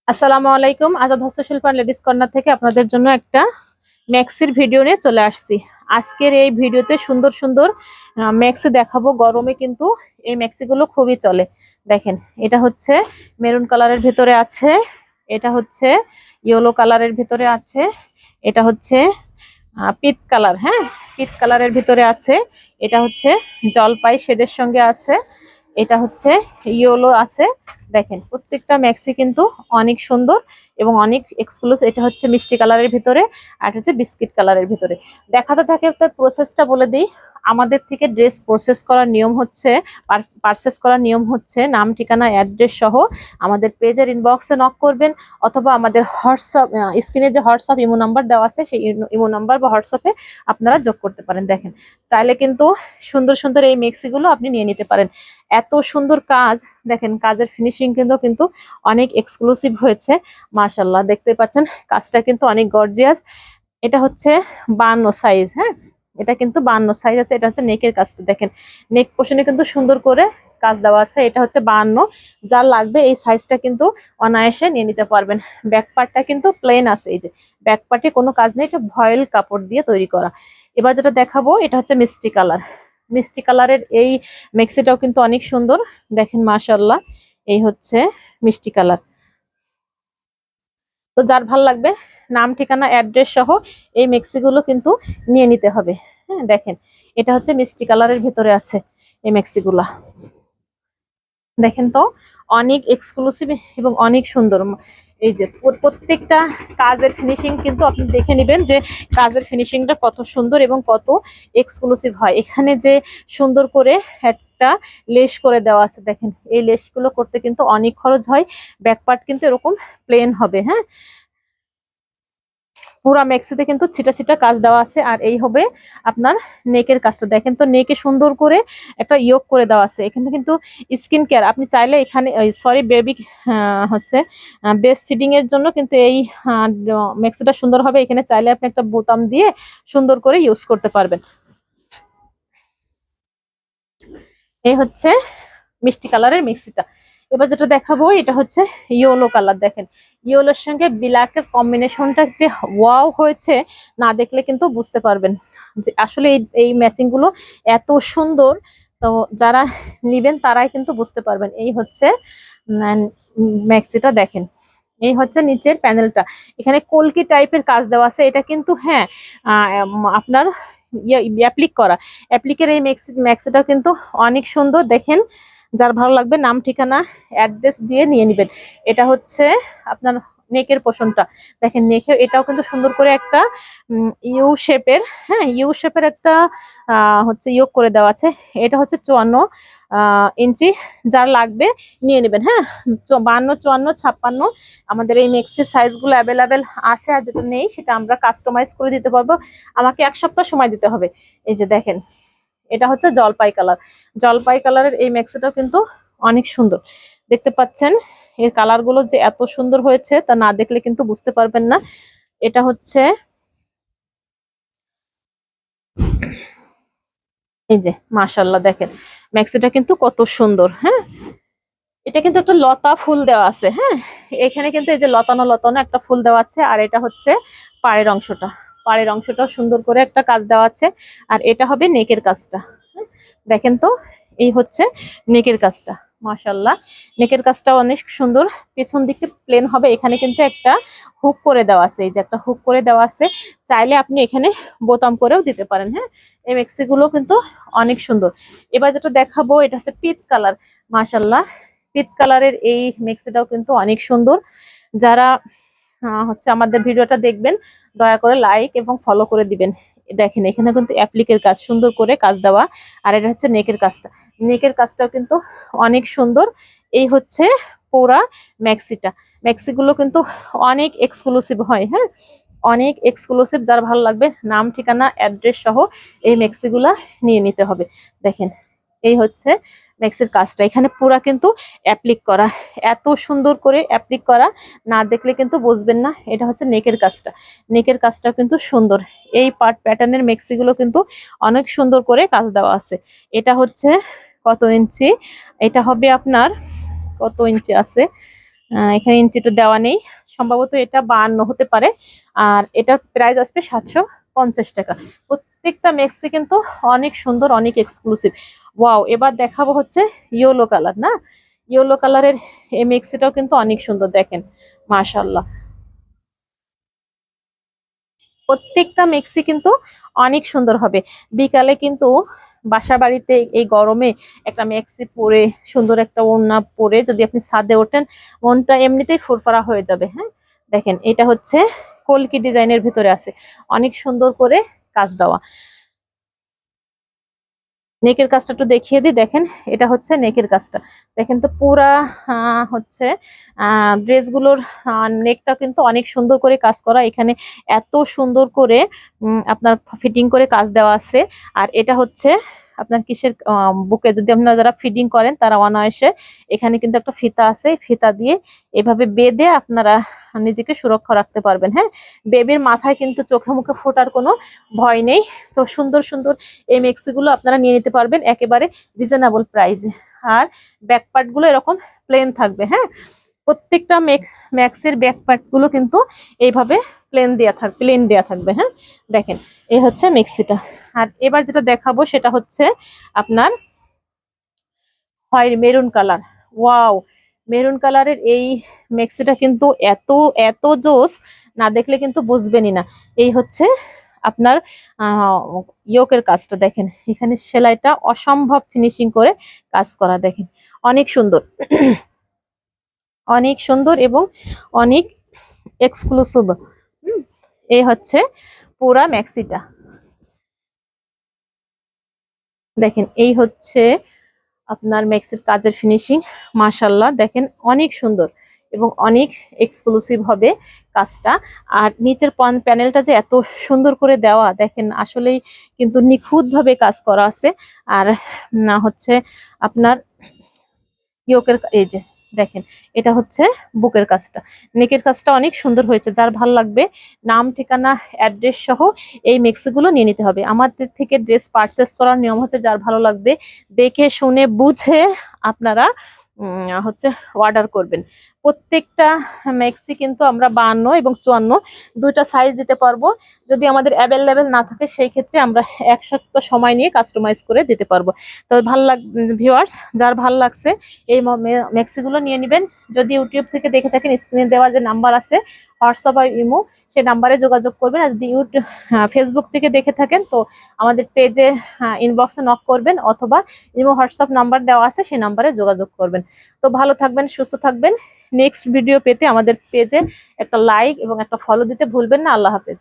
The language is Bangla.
আসসালামু আলাইকুম। আজাদ হস্তশিল্প লেডিস কর্নার থেকে আপনাদের জন্য একটা ম্যাক্সির ভিডিও নিয়ে চলে আসছি। আজকের এই ভিডিওতে সুন্দর সুন্দর ম্যাক্সি দেখাবো। গরমে কিন্তু এই ম্যাক্সিগুলো খুবই চলে। দেখেন, এটা হচ্ছে মেরুন কালারের ভিতরে আছে, এটা হচ্ছে ইয়েলো কালারের ভিতরে আছে, এটা হচ্ছে পিট কালার, হ্যাঁ পিট কালারের ভিতরে আছে, এটা হচ্ছে জলপাই শেডের সঙ্গে আছে, এটা হচ্ছে ইয়েলো আছে। দেখেন প্রত্যেকটা ম্যাক্সি কিন্তু অনেক সুন্দর এবং অনেক এক্সক্লুসিভ। এটা হচ্ছে মিষ্টি কালারের ভিতরে আর হচ্ছে বিস্কিট কালারের ভিতরে। দেখাতে থাকে তার প্রসেসটা বলে দিই। আমাদের থেকে ড্রেস প্রসেস করার নিয়ম হচ্ছে, পারচেস করার নিয়ম হচ্ছে নাম ঠিকানা অ্যাড্রেস সহ আমাদের পেজের ইনবক্সে নক করবেন, অথবা আমাদের হোয়াটসঅ্যাপ স্ক্রিনে যে হোয়াটসঅ্যাপ ইমো নাম্বার দেওয়া আছে সেই ইমো নাম্বার বা হোয়াটসঅ্যাপে আপনারা যোগ করতে পারেন। দেখেন, চাইলে কিন্তু সুন্দর সুন্দর এই মেক্সিগুলো আপনি নিয়ে নিতে পারেন। এত সুন্দর কাজ, দেখেন কাজের ফিনিশিং কিন্তু অনেক এক্সক্লুসিভ হয়েছে। মাশাআল্লাহ, দেখতে পাচ্ছেন কাজটা কিন্তু অনেক গর্জিয়াস। এটা হচ্ছে 52 সাইজ, হ্যাঁ এটা কিন্তু 52 সাইজ আছে। এটা হচ্ছে নেকের কাজটা, দেখেন নেক পোর্শনে কিন্তু সুন্দর করে কাজ দেওয়া আছে। এটা হচ্ছে 52, যার লাগবে এই সাইজটা কিন্তু অনায়াসে নিয়ে নিতে পারবেন। ব্যাক পার্টটা কিন্তু প্লেন আছে, এই যে ব্যাক পার্টে কোনো কাজ নেই, এটা ভয়েল কাপড় দিয়ে তৈরি করা। এবার যেটা দেখাবো এটা হচ্ছে মিষ্টি কালার। মিষ্টি কালারের এই মেক্সিটাও কিন্তু অনেক সুন্দর। দেখেন মাশাআল্লাহ, এই হচ্ছে মিষ্টি কালার। তো যার ভাল লাগবে নাম ঠিকানা অ্যাড্রেস সহ এই মেক্সিগুলো কিন্তু নিয়ে নিতে হবে। হ্যাঁ দেখেন, এটা হচ্ছে মিষ্টি কালারের ভিতরে আছে এই মেক্সিগুলা। দেখেন তো অনেক এক্সক্লুসিভ এবং অনেক সুন্দর। এই যে প্রত্যেকটা কাজের ফিনিশিং কিন্তু আপনি দেখে নেবেন যে কাজের ফিনিশিংটা কত সুন্দর এবং কত এক্সক্লুসিভ হয়। এখানে যে সুন্দর করে একটা লেস করে দেওয়া আছে, দেখেন এই লেসগুলো করতে কিন্তু অনেক খরচ হয়। ব্যাক পার্ট কিন্তু এরকম প্লেন হবে, হ্যাঁ পুরা মেক্সিতে কিন্তু ছিটা ছিটা কাজ দেওয়া আছে। আর এই হবে আপনার নেকের কাজটা। দেখেন তো নেকে সুন্দর করে একটা ইয়োগ করে দেওয়া আছে। এখানে কিন্তু স্কিন কেয়ার, আপনি চাইলে এখানে সরি বেবি হচ্ছে বেস্ট ফিডিং এর জন্য কিন্তু এই মেক্সিটা সুন্দর হবে। এখানে চাইলে আপনি একটা বোতাম দিয়ে সুন্দর করে ইউজ করতে পারবেন। এই হচ্ছে মিষ্টি কালারের মিক্সিটা। এবার যেটা দেখাবো এটা হচ্ছে ইয়েলো কালার। দেখেন ইয়েলোর সঙ্গে ব্ল্যাকের কম্বিনেশনটা যে ওয়াও হয়েছে, না দেখলে কিন্তু বুঝতে পারবেন যে আসলে এই ম্যাচিং গুলো এত সুন্দর। তো যারা নিবেন তারাই কিন্তু বুঝতে পারবেন। এই হচ্ছে ম্যাক্সিটা, দেখেন এই হচ্ছে নিচের প্যানেলটা। এখানে কলকি টাইপের কাজ দেওয়া আছে। এটা কিন্তু হ্যাঁ আপনার অ্যাপ্লিক করা, অ্যাপ্লিকের এই ম্যাক্সিটাও কিন্তু অনেক সুন্দর। দেখেন যার ভালো লাগবে নাম ঠিকানা অ্যাড্রেস দিয়ে নিয়ে নেবেন। এটা হচ্ছে আপনার নেকের পোর্শনটা। দেখেন নেকে এটাও কিন্তু সুন্দর করে একটা ইউ শেপের, হ্যাঁ ইউ শেপের একটা হচ্ছে ইয়োগ করে দেওয়া আছে। এটা হচ্ছে 54 ইঞ্চি, যার লাগবে নিয়ে নেবেন। হ্যাঁ 52, 54, 56 আমাদের এই মেক্সির সাইজগুলো অ্যাভেলেবেল আছে। আর যেটা নেই সেটা আমরা কাস্টমাইজ করে দিতে পারবো। আমাকে 1 সপ্তাহ সময় দিতে হবে। এই যে দেখেন, এটা হচ্ছে জলপাই কালার। জলপাই কালারের এই ম্যাক্সিটাও কিন্তু অনেক সুন্দর। দেখতে পাচ্ছেন এর কালার গুলো যে এত সুন্দর হয়েছে তা না দেখলে কিন্তু বুঝতে পারবেন না। এটা হচ্ছে এই যে মাশাআল্লাহ, দেখেন ম্যাক্সিটা কিন্তু কত সুন্দর। হ্যাঁ এটা কিন্তু একটা লতা ফুল দেওয়া আছে, হ্যাঁ এখানে কিন্তু এই যে লতানো লতানো একটা ফুল দেওয়া আছে। আর এটা হচ্ছে পাড়ের অংশটা, পাড়ের অংশটা সুন্দর করে একটা কাজ দেওয়া আছে। আর এটা হবে নেকের কাজটা। হ্যাঁ, দেখেন তো এই হচ্ছে নেকের কাজটা। মাশাআল্লাহ, নেকের কাজটা অনেক সুন্দর। পেছন দিকে প্লেন হবে। এখানে কিন্তু একটা হুক করে দেওয়া আছে, এই যে একটা হুক করে দেওয়া আছে। চাইলে আপনি এখানে বোতাম করেও দিতে পারেন। হ্যাঁ এই মেক্সিগুলো কিন্তু অনেক সুন্দর। এবার যেটা দেখাবো এটা হচ্ছে পিট কালার। মাশাআল্লাহ, পিট কালারের এই মেক্সিটাও কিন্তু অনেক সুন্দর। যারা হচ্ছে আমাদের ভিডিওটা দেখবেন দয়া করে লাইক এবং ফলো করে দিবেন। দেখেন এখানে কিন্তু অ্যাপ্লিকের কাজ সুন্দর করে কাজ দেওয়া। আর এটা হচ্ছে নেকের কাজটা, নেকের কাজটাও কিন্তু অনেক সুন্দর। এই হচ্ছে পুরা ম্যাক্সিটা। ম্যাক্সিগুলো কিন্তু অনেক এক্সক্লুসিভ হয়, হ্যাঁ অনেক এক্সক্লুসিভ। যার ভালো লাগবে নাম ঠিকানা অ্যাড্রেস সহ এই ম্যাক্সিগুলা নিয়ে নিতে হবে। দেখেন এই হচ্ছে ম্যাক্সির কাজটা। এখানে পুরা কিন্তু অ্যাপ্লিক করা, এত সুন্দর করে অ্যাপ্লিক করা, না দেখলে কিন্তু বুঝবেন না। এটা হচ্ছে নেকের কাজটা, নেকের কাজটাও কিন্তু সুন্দর। এই পার্ট প্যাটার্নের মেক্সিগুলো কিন্তু অনেক সুন্দর করে কাজ দেওয়া আছে। এটা হচ্ছে কত ইঞ্চি, এটা হবে আপনার কত ইঞ্চি আছে এখানে ইঞ্চিটা দেওয়া নেই, সম্ভবত এটা 52 হতে পারে। আর এটার প্রাইস আসবে 750 টাকা। প্রত্যেকটা মেক্সি কিন্তু অনেক সুন্দর, অনেক এক্সক্লুসিভ। ওয়াও, এবার দেখাবো হচ্ছে ইয়েলো কালার না, ইয়েলো কালারের এই মেক্সিটাও কিন্তু অনেক সুন্দর, দেখেন মাশাআল্লাহ। প্রত্যেকটা মেক্সি কিন্তু অনেক সুন্দর হবে। বিকালে কিন্তু বাসা বাড়িতে এই গরমে একটা মেক্সি পরে, সুন্দর একটা ওড়না পরে যদি আপনি ছাদে ওঠেন, মনটা এমনিতেই ফুরফুরা হয়ে যাবে। হ্যাঁ, দেখেন এটা হচ্ছে কলকি ডিজাইনের ভিতরে আছে, অনেক সুন্দর করে কাজ দেওয়া। নেকের কাজটা একটু দেখিয়ে দিই, দেখেন এটা হচ্ছে নেকের কাজটা। দেখেন তো পুরা হচ্ছে ড্রেসগুলোর নেকটা কিন্তু অনেক সুন্দর করে কাজ করা। এখানে এত সুন্দর করে আপনার ফিটিং করে কাজ দেওয়া আছে। আর এটা হচ্ছে আপনার কিসের বুকে, যদি আপনারা যারা ফিটিং করেন তারা অনায়াসে, এখানে কিন্তু একটা ফিতা আছে, ফিতা দিয়ে এভাবে বেঁধে আপনারা নিজেকে সুরক্ষা রাখতে পারবেন। হ্যাঁ, বেবির মাথায় কিন্তু চোখে মুখে ফোটার কোনো ভয় নেই। তো সুন্দর সুন্দর এই মেক্সিগুলো আপনারা নিয়ে নিতে পারবেন একেবারে রিজনেবল প্রাইসে। আর ব্যাক পার্ট গুলো এরকম প্লেন থাকবে। হ্যাঁ, প্রত্যেকটা ম্যাক্সের ব্যাক পার্ট গুলো কিন্তু এইভাবে প্লেন দেয়া থাকবে। হ্যাঁ, দেখেন এই হচ্ছে মেক্সিটা। আর এবার যেটা দেখাবো সেটা হচ্ছে আপনার হয় মেরুন কালার। ওয়াও, মেরুন কালারের এই মেক্সিটা কিন্তু এত এত জোস, না দেখলে কিন্তু বুঝবেনই না। এই হচ্ছে আপনার ইয়োকের কাজটা, দেখেন এখানে সেলাইটা অসম্ভব ফিনিশিং করে কাজ করা, দেখেন অনেক সুন্দর, অনেক সুন্দর এবং অনেক এক্সক্লুসিভ। এই হচ্ছে পুরা ম্যাক্সিটা, দেখেন এই হচ্ছে আপনার ম্যাক্সির কাজের ফিনিশিং। মাশাল্লাহ, দেখেন অনেক সুন্দর এবং অনেক এক্সক্লুসিভ হবে কাজটা। আর নিচের প্যানেলটা যে এত সুন্দর করে দেওয়া, দেখেন আসলেই কিন্তু নিখুঁতভাবে কাজ করা আছে। আর না হচ্ছে আপনার ইয়োকের এই যে দেখেন, এটা হচ্ছে বুকের কাজটা, নেকের কাজটা অনেক সুন্দর হয়েছে। যার ভাল লাগবে নাম, ঠিকানা, অ্যাড্রেস সহ এই মিক্সগুলো নিয়ে নিতে হবে। আমাদের থেকে ড্রেস পারচেস করার নিয়ম হচ্ছে যার ভালো লাগবে দেখে শুনে বুঝে আপনারা হচ্ছে অর্ডার করবেন। প্রত্যেকটা মেক্সি কিন্তু আমরা 52 এবং 54 দুইটা সাইজ দিতে পারবো। যদি আমাদের অ্যাভেলেবেল না থাকে সেই ক্ষেত্রে আমরা এক সপ্তাহ সময় নিয়ে কাস্টমাইজ করে দিতে পারবো। তো ভিউয়ার্স, যার ভাল লাগছে এই মেক্সিগুলো নিয়ে নেবেন। যদি ইউটিউব থেকে দেখে থাকেন, স্ক্রিনে দেওয়া যে নাম্বার আছে হোয়াটসঅ্যাপ বা ইমো, সেই নাম্বারে যোগাযোগ করবেন। আর যদি ফেসবুক থেকে দেখে থাকেন তো আমাদের পেজে ইনবক্সে নক করবেন, অথবা ইমো হোয়াটসঅ্যাপ নাম্বার দেওয়া আছে সেই নাম্বারে যোগাযোগ করবেন। তো ভালো থাকবেন, সুস্থ থাকবেন। নেক্সট ভিডিও পেতে আমাদের পেজে একটা লাইক এবং একটা ফলো দিতে ভুলবেন না। আল্লাহ হাফেজ।